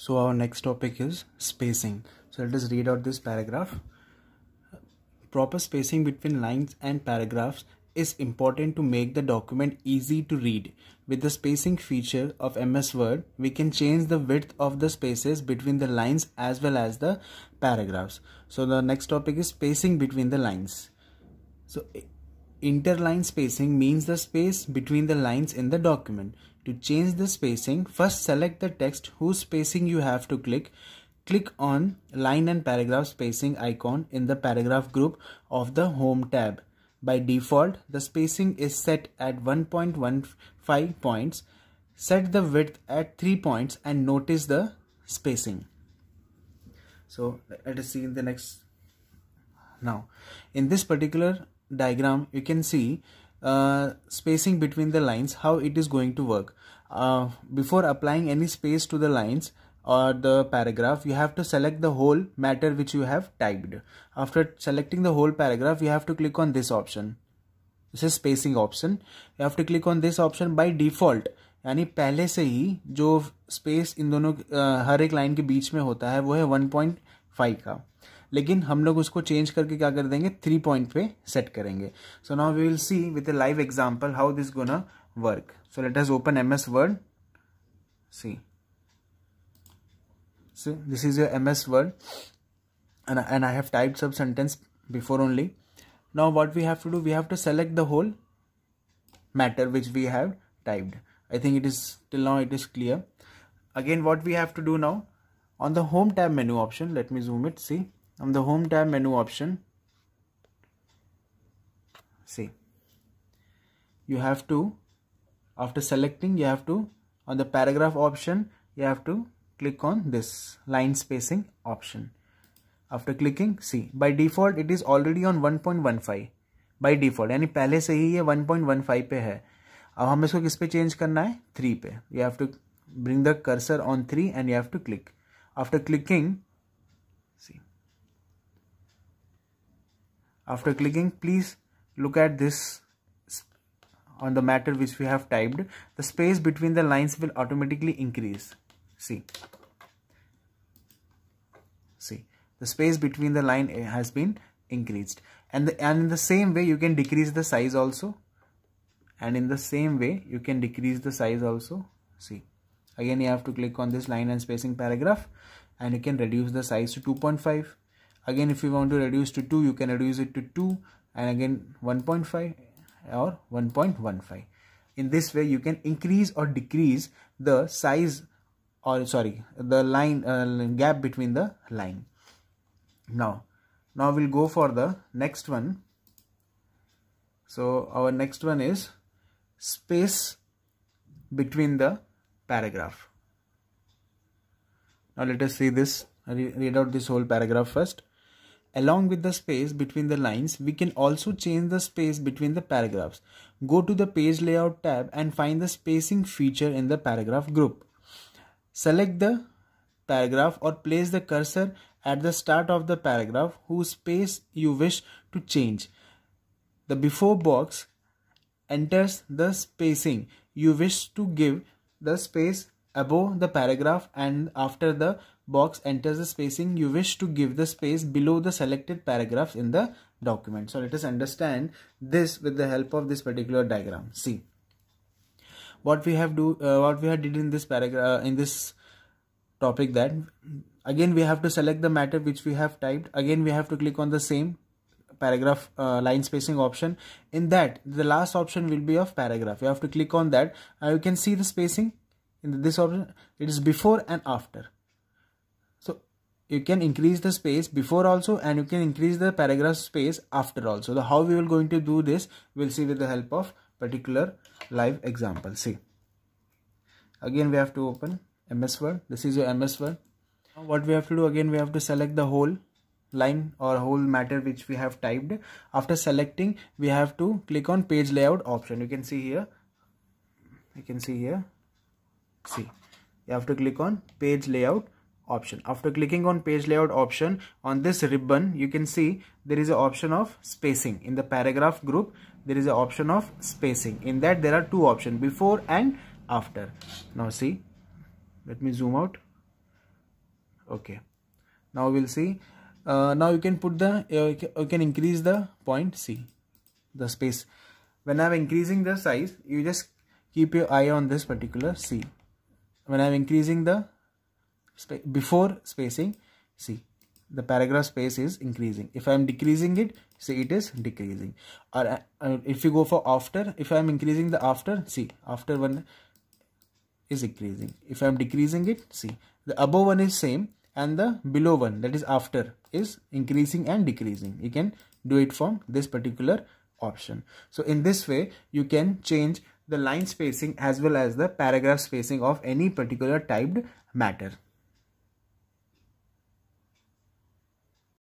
So our next topic is spacing. So let us read out this paragraph. Proper spacing between lines and paragraphs is important to make the document easy to read. With the spacing feature of MS Word, we can change the width of the spaces between the lines as well as the paragraphs. So the next topic is spacing between the lines. So interline spacing means the space between the lines in the document. To change the spacing, first select the text whose spacing you have to click. Click on line and paragraph spacing icon in the paragraph group of the Home tab. By default, the spacing is set at 1.15 points. Set the width at 3 points and notice the spacing. So let us see in the next. Now, in this particular diagram, you can see spacing between the lines, how it is going to work. Before applying any space to the lines or the paragraph, you have to select the whole matter which you have typed. After selecting the whole paragraph, you have to click on this option. This is spacing option. You have to click on this option. By default, यानी पहले से ही जो space in दोनों हर एक line के बीच में होता है वो है 1.5 का, लेकिन हम लोग उसको चेंज करके क्या कर देंगे 3 पॉइंट पे सेट करेंगे. So now we will see with a live example how this gonna work. So let us open MS Word. See, so this is your MS Word and I have typed some sentence before only. Now what we have to do, we have to select the whole matter which we have typed. I think it is till now it is clear. Again what we have to do now, on the Home tab menu option, let me zoom it. See, on the Home tab menu option, see, you have to, after selecting, you have to, on the paragraph option, you have to click on this line spacing option. After clicking, see, by default it is already on 1.15 by default, यानी पहले से ही ये 1.15 पे है. अब हमें इसको किस पे चेंज करना है, 3 पे. You have to bring the cursor on 3 and you have to click. After clicking, see, after clicking, please look at this. On the matter which we have typed, the space between the lines will automatically increase. See, the space between the line has been increased, and in the same way you can decrease the size also, and in the same way you can decrease the size also. See, again you have to click on this line and spacing paragraph and you can reduce the size to 2.5. Again, if you want to reduce to 2, you can reduce it to 2, and again 1.5 or 1.15. In this way you can increase or decrease the size, or sorry, the line gap between the line. Now we'll go for the next one. So our next one is space between the paragraph. Now let us see this. Read out this whole paragraph first. Along with the space between the lines, we can also change the space between the paragraphs. Go to the page layout tab and find the spacing feature in the paragraph group. Select the paragraph or place the cursor at the start of the paragraph whose space you wish to change. The before box enters the spacing you wish to give. The space above the paragraph and after the box enters the spacing you wish to give the space below the selected paragraphs in the document. So let us understand this with the help of this particular diagram. See, what we have did in this paragraph, in this topic, that again we have to select the matter which we have typed. Again we have to click on the same paragraph line spacing option. In that, the last option will be of paragraph. You have to click on that. You can see the spacing in this option. It is before and after. So you can increase the space before also, and you can increase the paragraph space after also. How we will going to do this, we'll see with the help of particular live example. See, again we have to open MS Word. This is your MS Word. Now what we have to do, again we have to select the whole line or whole matter which we have typed. After selecting, we have to click on page layout option. You can see here. See, you have to click on page layout option. After clicking on page layout option, on this ribbon you can see there is an option of spacing. In the paragraph group there is an option of spacing. In that there are two options, before and after. Now see, let me zoom out. Okay, now we'll see. Now you can put the you can increase the point, see the space. When I'm increasing the size, you just keep your eye on this particular, see. When I'm increasing the before spacing, see the paragraph space is increasing. If I'm decreasing it, see it is decreasing. Or if you go for after, if I'm increasing the after, see after one is increasing. If I'm decreasing it, see the above one is same and the below one, that is after, is increasing and decreasing. You can do it from this particular option. So in this way you can change the line spacing as well as the paragraph spacing of any particular typed matter.